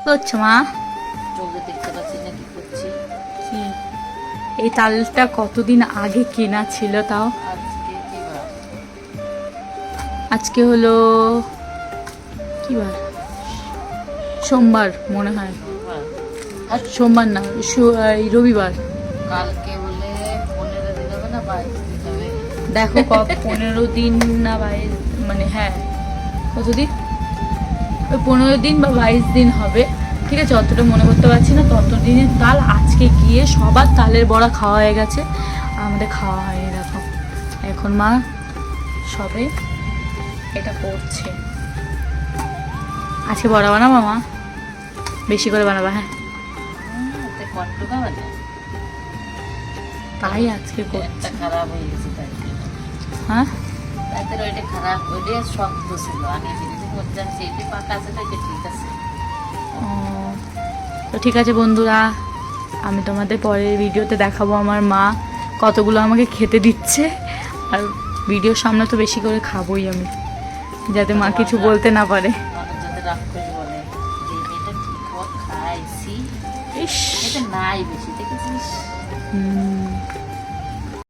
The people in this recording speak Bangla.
করছো মা? চোখে দেখতে পাচ্ছি না কি করছি। এই তালটা কতদিন আগে কেনা ছিল তাও? আজকে কি বার? আজকে হলো কি বার? সোমবার মনে হয়। সোমবার। সোমবার না, এই রবিবার। কালকে বলে 15 দিন হবে না 22 দিন হবে। দেখো 15 দিন না 22, মানে হ্যাঁ কতদিন, ওই 15 দিন বা 22 দিন হবে। ঠিক আছে, অতটা মনে করতে পারছি না। ততদিনের তাল আজকে গিয়ে সবার তালের বড়া খাওয়া হয়ে গেছে, আর আমাদের খাওয়া হয়নি। দেখো এখন মা সবে এটা করছে। আজকে বড়া বানাবো মা, বেশি করে বানাবা? হ্যাঁ ওতে কট্টুকা মানে তাই আজকে একটা করছে। খারাপ হয়ে গেছে তাই। হ্যাঁ তাদের ওইটা খারাপ, ওইটা শক্ত ছিল। আমি যেটা করতে চাচ্ছি এটি পাকা আছে, তো এটা ঠিক আছে। ও, তো ঠিক আছে বন্ধুরা, আমি তোমাদের পরের ভিডিওতে দেখাবো আমার মা কতগুলো আমাকে খেতে দিচ্ছে। আর ভিডিওর সামনে তো বেশি করে খাবোই আমি, যাতে মা কিছু বলতে না পারে। মানুষ যাতে রাগ করে বলে যে এটা কি খাওয়া খাইছি, ইস এটা নাই বেশি দেখেছিস। হুম